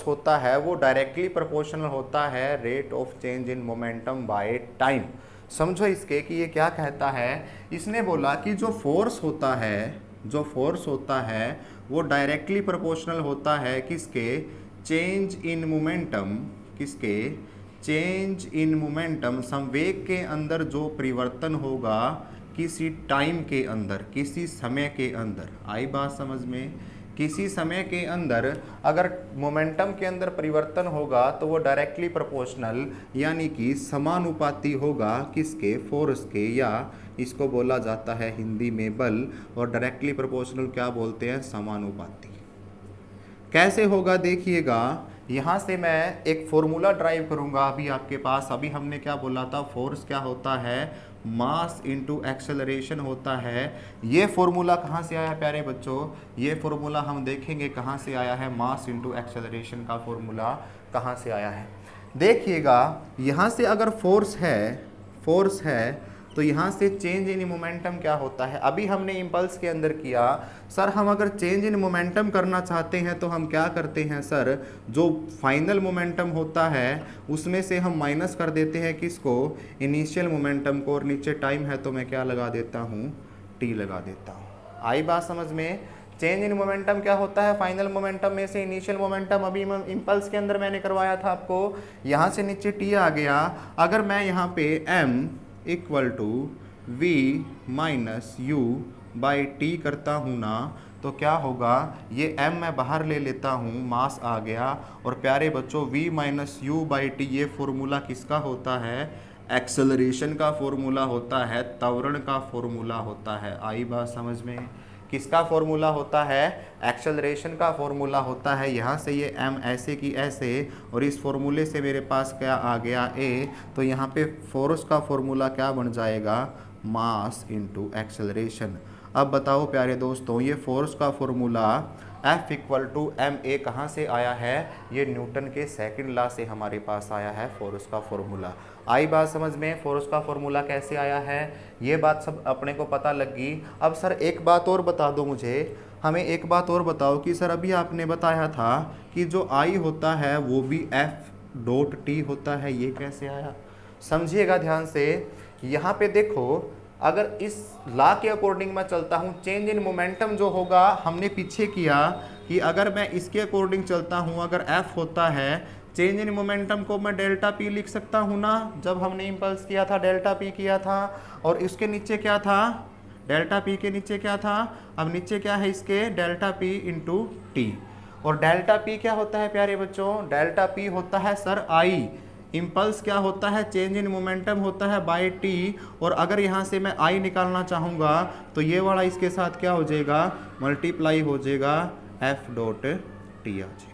होता है वो डायरेक्टली प्रोपोर्शनल होता है rate of change in momentum by time. समझो इसके कि ये क्या कहता है, इसने बोला कि जो फोर्स होता है वो डायरेक्टली प्रोपोर्शनल होता है किसके, चेंज इन मोमेंटम किसके, चेंज इन मोमेंटम, संवेग के अंदर जो परिवर्तन होगा किसी टाइम के अंदर, किसी समय के अंदर। आई बात समझ में? किसी समय के अंदर अगर मोमेंटम के अंदर परिवर्तन होगा तो वो डायरेक्टली प्रोपोर्शनल यानी कि समानुपाती होगा किसके, फोर्स के, या इसको बोला जाता है हिंदी में बल, और डायरेक्टली प्रोपोर्शनल क्या बोलते हैं, समानुपाती। कैसे होगा देखिएगा, यहाँ से मैं एक फॉर्मूला ड्राइव करूँगा अभी आपके पास। अभी हमने क्या बोला था, फोर्स क्या होता है, मास इनटू एक्सेलरेशन होता है। ये फॉर्मूला कहाँ से आया प्यारे बच्चों, ये फॉर्मूला हम देखेंगे कहाँ से आया है, मास इनटू एक्सेलरेशन का फॉर्मूला कहाँ से आया है। देखिएगा यहाँ से अगर फोर्स है तो यहाँ से चेंज इन मोमेंटम क्या होता है। अभी हमने इम्पल्स के अंदर किया, सर हम अगर चेंज इन मोमेंटम करना चाहते हैं तो हम क्या करते हैं सर, जो फाइनल मोमेंटम होता है उसमें से हम माइनस कर देते हैं किसको, इनिशियल मोमेंटम को, और नीचे टाइम है तो मैं क्या लगा देता हूँ, टी लगा देता हूँ। आई बात समझ में? चेंज इन मोमेंटम क्या होता है, फाइनल मोमेंटम में से इनिशियल मोमेंटम। अभी इम्पल्स के अंदर मैंने करवाया था आपको, यहाँ से नीचे टी आ गया। अगर मैं यहाँ पे m equal to v minus U by T करता हूँ ना, तो क्या होगा, ये m मैं बाहर ले लेता हूँ, मास आ गया। और प्यारे बच्चों v minus U by T ये फॉर्मूला किसका होता है, एक्सेलरेशन का फॉर्मूला होता है, त्वरण का फॉर्मूला होता है। आई बात समझ में? किसका फॉर्मूला होता है, एक्सेलरेशन का फॉर्मूला होता है। यहाँ से ये m ऐसे की ऐसे, और इस फॉर्मूले से मेरे पास क्या आ गया a, तो यहाँ पे फोर्स का फॉर्मूला क्या बन जाएगा, मास इनटू एक्सेलरेशन। अब बताओ प्यारे दोस्तों, ये फोर्स का formula F equal to M A कहाँ से आया है, ये न्यूटन के सेकंड लॉ से हमारे पास आया है फोर्स का फॉर्मूला। आई बात समझ में? फोर्स का फॉर्मूला कैसे आया है, ये बात सब अपने को पता लगी। अब सर एक बात और बता दो मुझे, हमें एक बात और बताओ कि सर अभी आपने बताया था कि जो आई होता है वो भी F डॉट टी होता है, ये कैसे आया? समझिएगा ध्यान से, यहाँ पे देखो, अगर इस लॉ के अकॉर्डिंग मैं चलता हूँ, चेंज इन मोमेंटम जो होगा, हमने पीछे किया कि अगर मैं इसके अकॉर्डिंग चलता हूँ, अगर F होता है, चेंज इन मोमेंटम को मैं डेल्टा पी लिख सकता हूँ ना, जब हमने इम्पल्स किया था डेल्टा पी किया था। और इसके नीचे क्या था, डेल्टा पी के नीचे क्या था, अब नीचे क्या है इसके, डेल्टा पी इंटू टी। और डेल्टा पी क्या होता है प्यारे बच्चों, डेल्टा पी होता है सर आई, इम्पल्स क्या होता है, चेंज इन मोमेंटम होता है बाय टी। और अगर यहाँ से मैं आई निकालना चाहूँगा तो ये वाला इसके साथ क्या हो जाएगा, मल्टीप्लाई हो जाएगा, एफ डॉट टी आ जाएगा।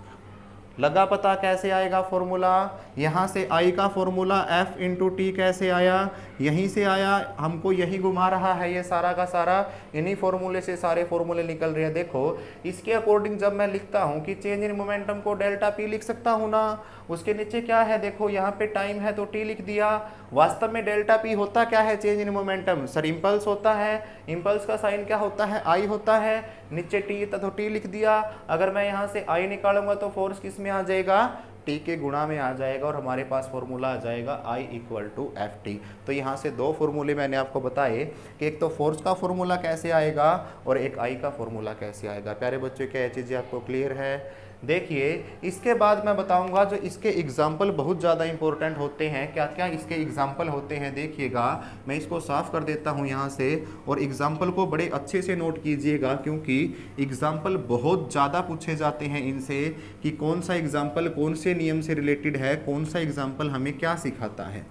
लगा पता कैसे आएगा फॉर्मूला? यहाँ से आई का फॉर्मूला एफ इंटू टी कैसे आया, यहीं से आया, हमको यही घुमा रहा है ये सारा का सारा, इन्हीं फॉर्मूले से सारे फॉर्मूले निकल रहे हैं। देखो इसके अकॉर्डिंग जब मैं लिखता हूँ कि चेंज इन मोमेंटम को डेल्टा पी लिख सकता हूँ ना, उसके नीचे क्या है, देखो यहाँ पे टाइम है तो टी लिख दिया। वास्तव में डेल्टा पी होता क्या है, change in momentum, sir impulse होता है, इम्पल्स का साइन क्या होता है, आई होता है, नीचे टी तो टी लिख दिया। अगर मैं यहाँ से आई निकालूंगा तो फोर्स किस में आ जाएगा, टी के गुणा में आ जाएगा, और हमारे पास फॉर्मूला आ जाएगा आई इक्वल टू एफ टी। तो यहाँ से दो फॉर्मूले मैंने आपको बताए कि एक तो फोर्स का फॉर्मूला कैसे आएगा और एक आई का फॉर्मूला कैसे आएगा। प्यारे बच्चों क्या ये चीज़ें आपको क्लियर है? देखिए इसके बाद मैं बताऊंगा जो इसके एग्जाम्पल बहुत ज़्यादा इंपॉर्टेंट होते हैं, क्या क्या इसके एग्जाम्पल होते हैं। देखिएगा मैं इसको साफ कर देता हूं यहाँ से, और एग्जाम्पल को बड़े अच्छे से नोट कीजिएगा, क्योंकि एग्जाम्पल बहुत ज़्यादा पूछे जाते हैं इनसे कि कौन सा एग्जाम्पल कौन से नियम से रिलेटेड है, कौन सा एग्जाम्पल हमें क्या सिखाता है।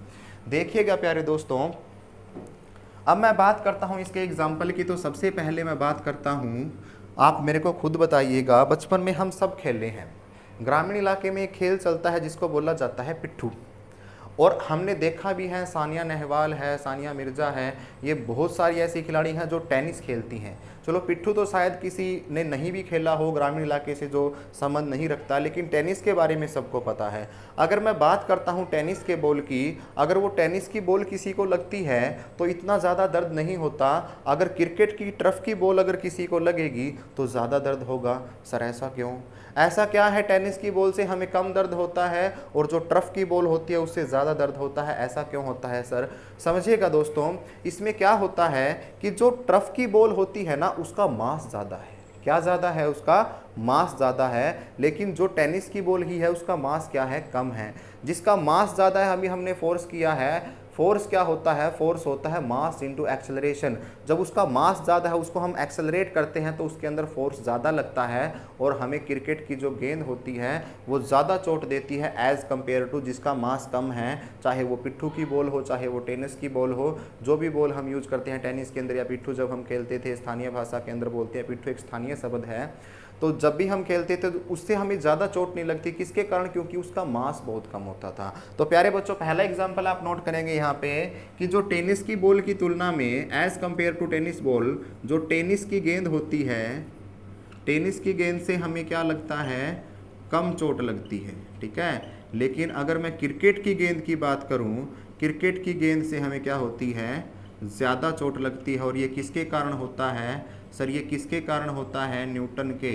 देखिएगा प्यारे दोस्तों, अब मैं बात करता हूँ इसके एग्जाम्पल की। तो सबसे पहले मैं बात करता हूँ, आप मेरे को खुद बताइएगा, बचपन में हम सब खेले हैं, ग्रामीण इलाके में एक खेल चलता है जिसको बोला जाता है पिट्ठू, और हमने देखा भी है, सानिया नेहवाल है, सानिया मिर्ज़ा है, ये बहुत सारी ऐसी खिलाड़ी हैं जो टेनिस खेलती हैं। चलो पिट्ठू तो शायद किसी ने नहीं भी खेला हो, ग्रामीण इलाके से जो संबंध नहीं रखता, लेकिन टेनिस के बारे में सबको पता है। अगर मैं बात करता हूँ टेनिस के बॉल की, अगर वो टेनिस की बॉल किसी को लगती है तो इतना ज़्यादा दर्द नहीं होता, अगर क्रिकेट की टर्फ की बॉल अगर किसी को लगेगी तो ज़्यादा दर्द होगा। सर ऐसा क्यों? ऐसा क्या है, टेनिस की बॉल से हमें कम दर्द होता है और जो टर्फ की बॉल होती है उससे ज़्यादा दर्द होता है, ऐसा क्यों होता है सर? समझिएगा दोस्तों, इसमें क्या होता है कि जो टर्फ की बॉल होती है ना, उसका मास ज़्यादा है। क्या ज़्यादा है? उसका मास ज़्यादा है। लेकिन जो टेनिस की बॉल ही है उसका मास क्या है? कम है। जिसका मास ज़्यादा है अभी हमने फोर्स किया है, फोर्स क्या होता है, फोर्स होता है मास इंटू एक्सेलरेशन। जब उसका मास ज़्यादा है उसको हम एक्सेलरेट करते हैं तो उसके अंदर फोर्स ज़्यादा लगता है और हमें क्रिकेट की जो गेंद होती है वो ज़्यादा चोट देती है एज़ कम्पेयर टू जिसका मास कम है, चाहे वो पिट्ठू की बॉल हो, चाहे वो टेनिस की बॉल हो, जो भी बॉल हम यूज़ करते हैं टेनिस के अंदर या पिट्ठू जब हम खेलते थे, स्थानीय भाषा के अंदर बोलते हैं, पिट्ठू एक स्थानीय शब्द है, तो जब भी हम खेलते थे तो उससे हमें ज़्यादा चोट नहीं लगती, किसके कारण, क्योंकि उसका मास बहुत कम होता था। तो प्यारे बच्चों पहला एग्जांपल आप नोट करेंगे यहाँ पे कि जो टेनिस की बॉल की तुलना में as compare to tennis ball, जो टेनिस की गेंद होती है, टेनिस की गेंद से हमें क्या लगता है, कम चोट लगती है, ठीक है। लेकिन अगर मैं क्रिकेट की गेंद की बात करूँ, क्रिकेट की गेंद से हमें क्या होती है, ज़्यादा चोट लगती है। और ये किसके कारण होता है सर, ये किसके कारण होता है, न्यूटन के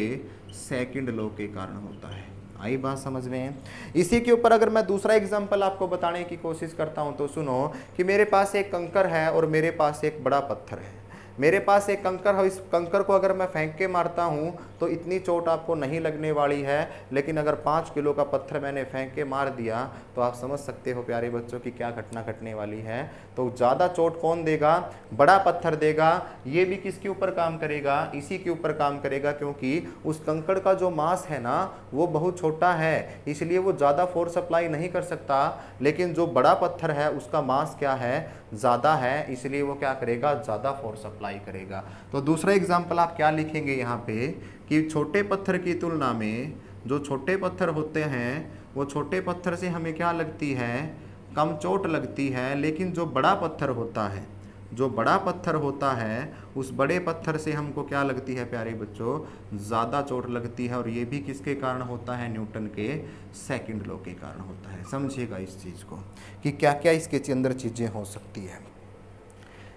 सेकंड लॉ के कारण होता है। आई बात समझ में। इसी के ऊपर अगर मैं दूसरा एग्जांपल आपको बताने की कोशिश करता हूं तो सुनो कि मेरे पास एक कंकर है और मेरे पास एक बड़ा पत्थर है। मेरे पास एक कंकर है, इस कंकर को अगर मैं फेंक के मारता हूं तो इतनी चोट आपको नहीं लगने वाली है, लेकिन अगर 5 किलो का पत्थर मैंने फेंक के मार दिया तो आप समझ सकते हो प्यारे बच्चों की क्या घटना घटने वाली है। तो ज़्यादा चोट कौन देगा, बड़ा पत्थर देगा। ये भी किसके ऊपर काम करेगा, इसी के ऊपर काम करेगा, क्योंकि उस कंकड़ का जो मास है ना वो बहुत छोटा है, इसलिए वो ज़्यादा फोर्स अप्लाई नहीं कर सकता। लेकिन जो बड़ा पत्थर है उसका मास क्या है, ज़्यादा है, इसलिए वो क्या करेगा, ज़्यादा फोर्स अप्लाई करेगा। तो दूसरा एग्जाम्पल आप क्या लिखेंगे यहाँ पे कि छोटे पत्थर की तुलना में जो छोटे पत्थर होते हैं वो छोटे पत्थर से हमें क्या लगती है, कम चोट लगती है। लेकिन जो बड़ा पत्थर होता है, जो बड़ा पत्थर होता है उस बड़े पत्थर से हमको क्या लगती है प्यारे बच्चों, ज़्यादा चोट लगती है। और ये भी किसके कारण होता है, न्यूटन के सेकंड लॉ के कारण होता है। समझिएगा इस चीज़ को कि क्या क्या इसके अंदर चीज़ें हो सकती है।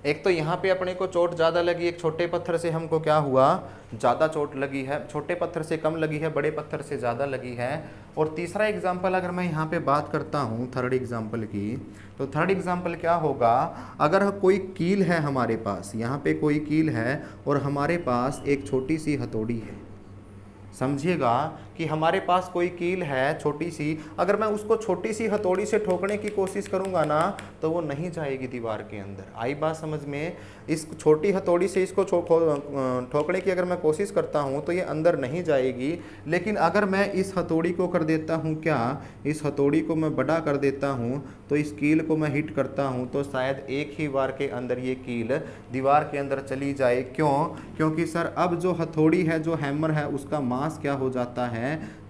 एक तो यहाँ पे अपने को चोट ज़्यादा लगी, एक छोटे पत्थर से हमको क्या हुआ, ज़्यादा चोट लगी है, छोटे पत्थर से कम लगी है, बड़े पत्थर से ज़्यादा लगी है। और तीसरा एग्जाम्पल अगर मैं यहाँ पे बात करता हूँ थर्ड एग्जाम्पल की, तो थर्ड एग्जाम्पल क्या होगा, अगर कोई कील है हमारे पास, यहाँ पे कोई कील है और हमारे पास एक छोटी सी हथौड़ी है। समझिएगा कि हमारे पास कोई कील है छोटी सी, अगर मैं उसको छोटी सी हथौड़ी से ठोकने की कोशिश करूंगा ना तो वो नहीं जाएगी दीवार के अंदर। आई बात समझ में। इस छोटी हथौड़ी से इसको ठोकने की अगर मैं कोशिश करता हूं तो ये अंदर नहीं जाएगी। लेकिन अगर मैं इस हथौड़ी को कर देता हूं, क्या इस हथौड़ी को मैं बड़ा कर देता हूं, तो इस कील को मैं हिट करता हूं तो शायद एक ही बार के अंदर ये कील दीवार के अंदर चली जाए। क्यों? क्योंकि सर अब जो हथौड़ी है, जो हैमर है, उसका मास क्या हो जाता है,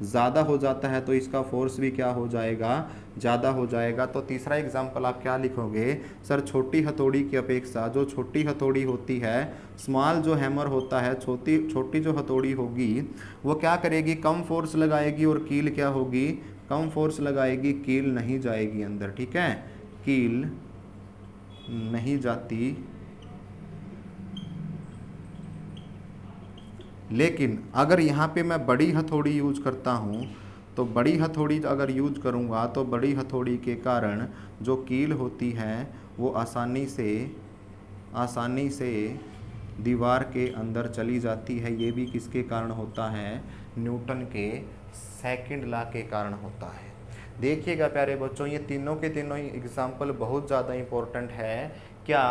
ज़्यादा हो जाता है, तो इसका फोर्स भी क्या हो जाएगा, ज़्यादा हो जाएगा। तो तीसरा एग्जाम्पल आप क्या लिखोगे, सर छोटी हथौड़ी की अपेक्षा जो छोटी हथौड़ी होती है, स्मॉल जो हैमर होता है, छोटी जो हथौड़ी होगी वो क्या करेगी, कम फोर्स लगाएगी और कील क्या होगी, कम फोर्स लगाएगी, कील नहीं जाएगी अंदर। ठीक है, कील नहीं जाती। लेकिन अगर यहाँ पे मैं बड़ी हथौड़ी यूज करता हूँ, तो बड़ी हथौड़ी अगर यूज करूँगा तो बड़ी हथौड़ी के कारण जो कील होती है वो आसानी से दीवार के अंदर चली जाती है। ये भी किसके कारण होता है, न्यूटन के सेकंड लॉ के कारण होता है। देखिएगा प्यारे बच्चों, ये तीनों के तीनों एग्जाम्पल बहुत ज़्यादा इम्पोर्टेंट है। क्या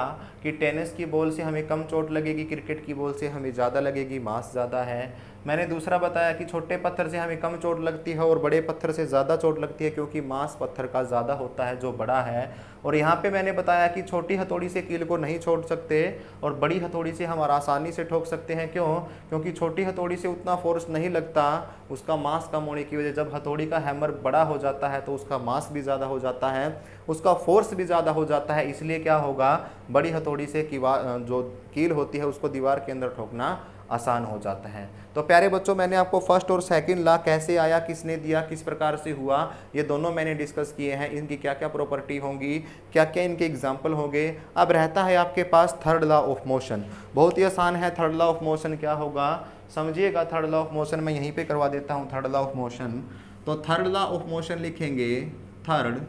कि टेनिस की बॉल से हमें कम चोट लगेगी, क्रिकेट की बॉल से हमें ज़्यादा लगेगी, मास ज़्यादा है। मैंने दूसरा बताया कि छोटे पत्थर से हमें कम चोट लगती है और बड़े पत्थर से ज़्यादा चोट लगती है, क्योंकि मास पत्थर का ज़्यादा होता है जो बड़ा है। और यहाँ पे मैंने बताया कि छोटी हथौड़ी से कील को नहीं छोड़ सकते और बड़ी हथौड़ी से हम आसानी से ठोक सकते हैं। क्यों? क्योंकि छोटी हथौड़ी से उतना फोर्स नहीं लगता, उसका मास कम होने की वजह। जब हथौड़ी का हैमर बड़ा हो जाता है तो उसका मास भी ज़्यादा हो जाता है, उसका फोर्स भी ज़्यादा हो जाता है। इसलिए क्या होगा, बड़ी हथौड़ी से जो कील होती है उसको दीवार के अंदर ठोकना आसान हो जाता है। तो प्यारे बच्चों, मैंने आपको फर्स्ट और सेकंड लॉ कैसे आया, किसने दिया, किस प्रकार से हुआ, ये दोनों मैंने डिस्कस किए हैं। इनकी क्या क्या प्रॉपर्टी होंगी, क्या क्या इनके एग्जाम्पल होंगे। अब रहता है आपके पास थर्ड लॉ ऑफ मोशन। बहुत ही आसान है। थर्ड लॉ ऑफ मोशन क्या होगा, समझिएगा। थर्ड लॉ ऑफ मोशन मैं यहीं पे करवा देता हूँ। थर्ड लॉ ऑफ मोशन, तो थर्ड लॉ ऑफ मोशन लिखेंगे, थर्ड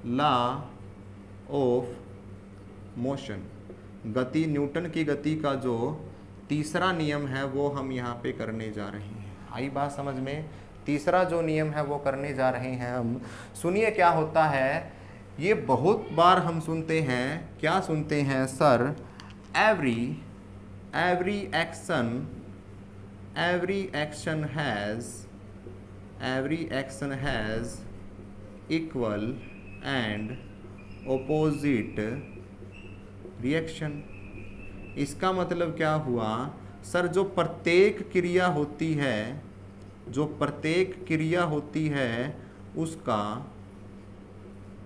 लॉ ऑफ मोशन, गति, न्यूटन की गति का जो तीसरा नियम है वो हम यहाँ पे करने जा रहे हैं। आई बात समझ में। तीसरा जो नियम है वो करने जा रहे हैं हम। सुनिए क्या होता है, ये बहुत बार हम सुनते हैं, क्या सुनते हैं sir, every action has equal and opposite reaction. इसका मतलब क्या हुआ सर, जो प्रत्येक क्रिया होती है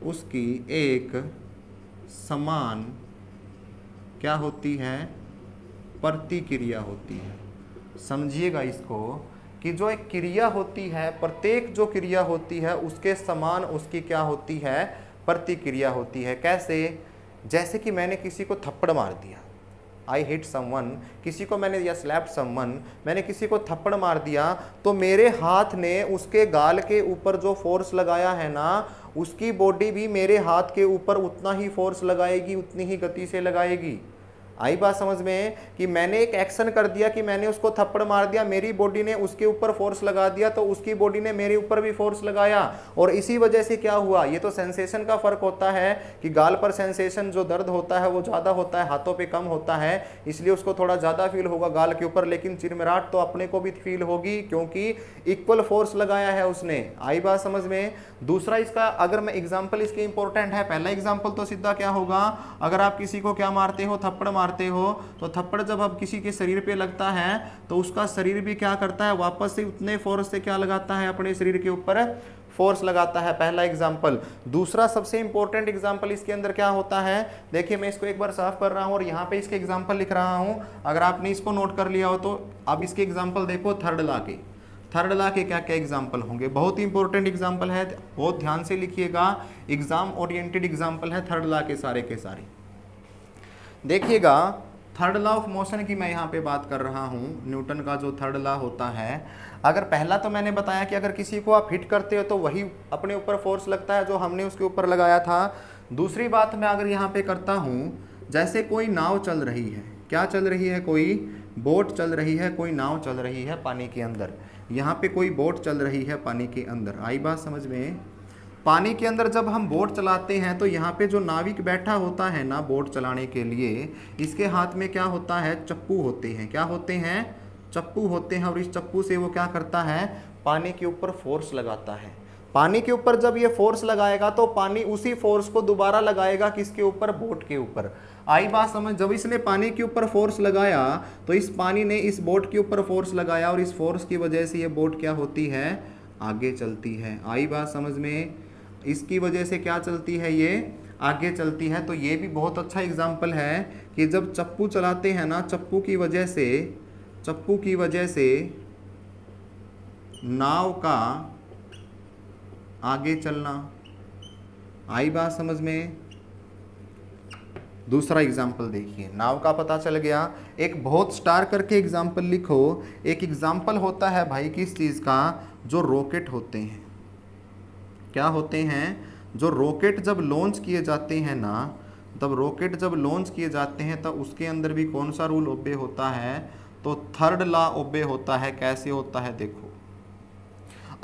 उसकी एक समान क्या होती है, प्रतिक्रिया होती है। समझिएगा इसको कि जो एक क्रिया होती है, प्रत्येक जो क्रिया होती है उसके समान उसकी क्या होती है, प्रतिक्रिया होती है। कैसे? जैसे कि मैंने किसी को थप्पड़ मार दिया, आई हिट समवन, किसी को मैंने या स्लैप्ड समवन, मैंने किसी को थप्पड़ मार दिया, तो मेरे हाथ ने उसके गाल के ऊपर जो फोर्स लगाया है ना, उसकी बॉडी भी मेरे हाथ के ऊपर उतना ही फोर्स लगाएगी, उतनी ही गति से लगाएगी। आई बात समझ में कि मैंने एक एक्शन कर दिया कि मैंने उसको थप्पड़ मार दिया, मेरी बॉडी ने उसके ऊपर फोर्स लगा दिया, तो उसकी बॉडी ने मेरे ऊपर भी फोर्स लगाया, और इसी वजह से क्या हुआ। ये तो सेंसेशन का फर्क होता है कि गाल पर सेंसेशन जो दर्द होता है वो ज़्यादा होता है, हाथों पे कम होता है, इसलिए उसको थोड़ा ज़्यादा फील होगा गाल के ऊपर, लेकिन चिरमिराहट तो अपने को भी फील होगी क्योंकि इक्वल फोर्स लगाया है उसने। आई बात समझ में। दूसरा इसका अगर मैं एग्जाम्पल, इसके इंपॉर्टेंट है, पहला एग्जाम्पल तो सीधा क्या होगा, अगर आप किसी को क्या मारते हो, थप्पड़ मारते हो, तो थप्पड़ जब अब किसी के शरीर पे लगता है तो उसका शरीर भी क्या करता है, वापस से उतने फोर्स से क्या लगाता है, अपने शरीर के ऊपर फोर्स लगाता है। पहला एग्जाम्पल। दूसरा सबसे इंपॉर्टेंट एग्जाम्पल इसके अंदर क्या होता है, देखिए मैं इसको एक बार साफ कर रहा हूं और यहाँ पे इसके एग्जाम्पल लिख रहा हूं, अगर आपने इसको नोट कर लिया हो तो अब इसके एग्जाम्पल देखो। थर्ड लॉ के क्या क्या एग्जाम्पल होंगे, बहुत इंपॉर्टेंट एग्जाम्पल है, बहुत ध्यान से लिखिएगा, एग्जाम ओरिएंटेड एग्जाम्पल है थर्ड लॉ के सारे के सारे। देखिएगा थर्ड लॉ ऑफ मोशन की मैं यहाँ पे बात कर रहा हूँ, न्यूटन का जो थर्ड लॉ होता है। अगर पहला तो मैंने बताया कि अगर किसी को आप हिट करते हो तो वही अपने ऊपर फोर्स लगता है जो हमने उसके ऊपर लगाया था। दूसरी बात मैं अगर यहाँ पे करता हूँ, जैसे कोई नाव चल रही है, क्या चल रही है, कोई बोट चल रही है, कोई नाव चल रही है पानी के अंदर, यहाँ पे कोई बोट चल रही है पानी के अंदर। आई बात समझ में। पानी के अंदर जब हम बोट चलाते हैं तो यहाँ पे जो नाविक बैठा होता है ना बोट चलाने के लिए, इसके हाथ में क्या होता है, चप्पू होते हैं। क्या होते हैं, चप्पू होते हैं, और इस चप्पू से वो क्या करता है, पानी के ऊपर फोर्स लगाता है। पानी के ऊपर जब ये फोर्स लगाएगा तो पानी उसी फोर्स को दोबारा लगाएगा किसके ऊपर, बोट के ऊपर। आई बात समझ। जब इसने पानी के ऊपर फोर्स लगाया तो इस पानी ने इस बोट के ऊपर फोर्स लगाया, और इस फोर्स की वजह से ये बोट क्या होती है, आगे चलती है। आई बात समझ में। इसकी वजह से क्या चलती है, ये आगे चलती है। तो ये भी बहुत अच्छा एग्जाम्पल है कि जब चप्पू चलाते हैं ना, चप्पू की वजह से नाव का आगे चलना। आई बात समझ में। दूसरा एग्जाम्पल देखिए, नाव का पता चल गया। एक बहुत स्टार करके एग्जाम्पल लिखो। एक एग्जाम्पल होता है भाई किस चीज़ का, जो रॉकेट होते हैं। क्या होते हैं, जो रॉकेट जब लॉन्च किए जाते हैं ना, तब रॉकेट जब लॉन्च किए जाते हैं तब उसके अंदर भी कौन सा रूल ओबे होता है, तो थर्ड लॉ ओबे होता है। कैसे होता है देखो,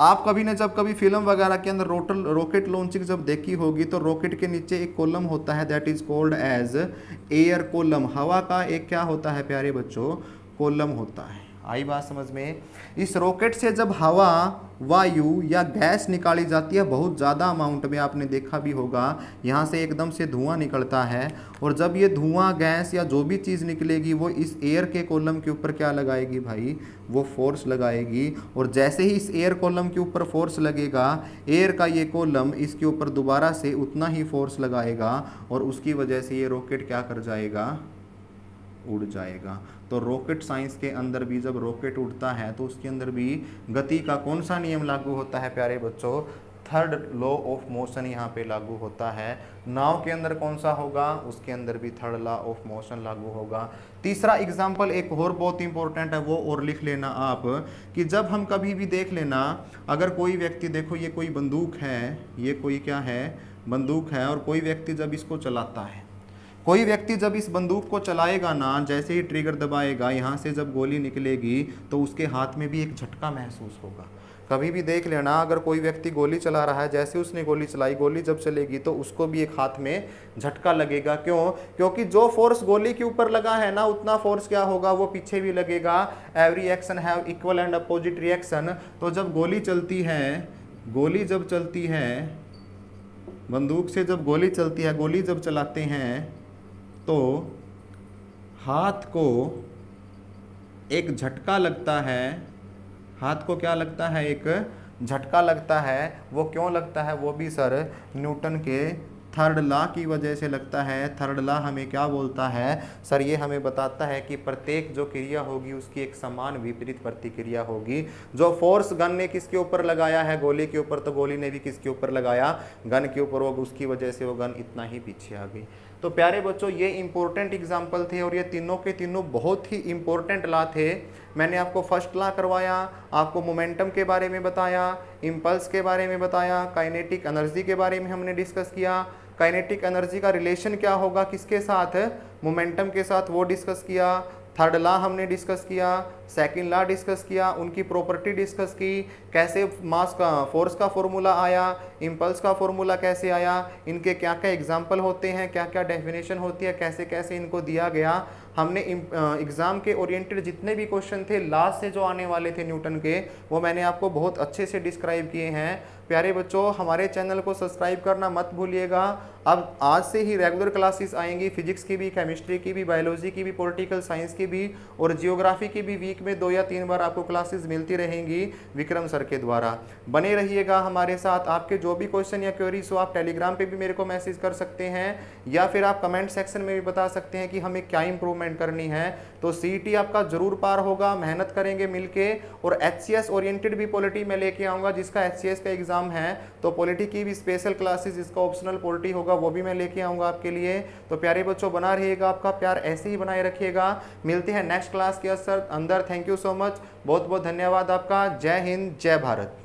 आप कभी ने जब कभी फिल्म वगैरह के अंदर रॉकेट लॉन्चिंग जब देखी होगी तो रॉकेट के नीचे एक कॉलम होता है, that is called as air column. हवा का एक क्या होता है प्यारे बच्चों, कॉलम होता है। आई बात समझ में। इस रॉकेट से जब हवा, वायु या गैस निकाली जाती है बहुत ज़्यादा अमाउंट में, आपने देखा भी होगा, यहाँ से एकदम से धुआं निकलता है, और जब ये धुआं, गैस या जो भी चीज़ निकलेगी वो इस एयर के कॉलम के ऊपर क्या लगाएगी भाई, वो फोर्स लगाएगी। और जैसे ही इस एयर कॉलम के ऊपर फोर्स लगेगा, एयर का ये कॉलम इसके ऊपर दोबारा से उतना ही फोर्स लगाएगा, और उसकी वजह से ये रॉकेट क्या कर जाएगा, उड़ जाएगा। तो रॉकेट साइंस के अंदर भी जब रॉकेट उड़ता है तो उसके अंदर भी गति का कौन सा नियम लागू होता है प्यारे बच्चों, थर्ड लॉ ऑफ मोशन यहाँ पे लागू होता है। नाव के अंदर कौन सा होगा, उसके अंदर भी थर्ड लॉ ऑफ मोशन लागू होगा। तीसरा एग्जाम्पल एक और बहुत इंपॉर्टेंट है, वो और लिख लेना आप, कि जब हम कभी भी देख लेना, अगर कोई व्यक्ति, देखो ये कोई बंदूक है, ये कोई क्या है, बंदूक है, और कोई व्यक्ति जब इसको चलाता है, कोई व्यक्ति जब इस बंदूक को चलाएगा ना, जैसे ही ट्रिगर दबाएगा, यहाँ से जब गोली निकलेगी तो उसके हाथ में भी एक झटका महसूस होगा। कभी भी देख लेना, अगर कोई व्यक्ति गोली चला रहा है, जैसे उसने गोली चलाई, गोली जब चलेगी तो उसको भी एक हाथ में झटका लगेगा। क्यों? क्योंकि जो फोर्स गोली के ऊपर लगा है ना, उतना फोर्स क्या होगा, वो पीछे भी लगेगा। Every action have equal and opposite reaction. तो जब गोली चलती है, गोली जब चलती है, बंदूक से जब गोली चलती है, गोली जब चलाते हैं तो हाथ को एक झटका लगता है। हाथ को क्या लगता है? एक झटका लगता है। वो क्यों लगता है? वो भी सर न्यूटन के थर्ड लॉ की वजह से लगता है। थर्ड लॉ हमें क्या बोलता है सर? ये हमें बताता है कि प्रत्येक जो क्रिया होगी उसकी एक समान विपरीत प्रतिक्रिया होगी। जो फोर्स गन ने किसके ऊपर लगाया है? गोली के ऊपर। तो गोली ने भी किसके ऊपर लगाया? गन के ऊपर। वो उसकी वजह से वो गन इतना ही पीछे आ गई। तो प्यारे बच्चों, ये इंपॉर्टेंट एग्जाम्पल थे और ये तीनों के तीनों बहुत ही इंपॉर्टेंट लॉ थे। मैंने आपको फर्स्ट लॉ करवाया, आपको मोमेंटम के बारे में बताया, इम्पल्स के बारे में बताया, काइनेटिक एनर्जी के बारे में हमने डिस्कस किया। काइनेटिक एनर्जी का रिलेशन क्या होगा किसके साथ? मोमेंटम के साथ, वो डिस्कस किया। थर्ड लॉ हमने डिस्कस किया, सेकंड लॉ डिस्कस किया, उनकी प्रॉपर्टी डिस्कस की, कैसे मास का फोर्स का फॉर्मूला आया, इम्पल्स का फॉर्मूला कैसे आया, इनके क्या क्या एग्जाम्पल होते हैं, क्या क्या डेफिनेशन होती है, कैसे कैसे इनको दिया गया। हमने एग्ज़ाम के ओरिएंटेड जितने भी क्वेश्चन थे लास्ट से जो आने वाले थे न्यूटन के, वो मैंने आपको बहुत अच्छे से डिस्क्राइब किए हैं। प्यारे बच्चों, हमारे चैनल को सब्सक्राइब करना मत भूलिएगा। अब आज से ही रेगुलर क्लासेस आएंगी, फिजिक्स की भी, केमिस्ट्री की भी, बायोलॉजी की भी, पॉलिटिकल साइंस की भी और जियोग्राफी की भी। वीक में 2 या 3 बार आपको क्लासेस मिलती रहेंगी विक्रम सर के द्वारा। बने रहिएगा हमारे साथ। आपके जो भी क्वेश्चन या क्वेरीज हो, आप टेलीग्राम पे भी मेरे को मैसेज कर सकते हैं या फिर आप कमेंट सेक्शन में भी बता सकते हैं कि हमें क्या इंप्रूवमेंट करनी है। तो सीईटी आपका जरूर पार होगा, मेहनत करेंगे मिलके। और एचसीएस ओरिएंटेड भी पॉलिटी में लेके आऊँगा, जिसका एचसीएस का एग्जाम है, तो पॉलिटी की भी स्पेशल क्लासेस, जिसका ऑप्शनल पॉलिटी होगा, वो भी मैं लेके आऊँगा आपके लिए। तो प्यारे बच्चों, बना रहिएगा, आपका प्यार ऐसे ही बनाए रखिएगा। मिलते हैं नेक्स्ट क्लास के अंदर। थैंक यू सो मच, बहुत बहुत धन्यवाद आपका। जय हिंद, जय भारत।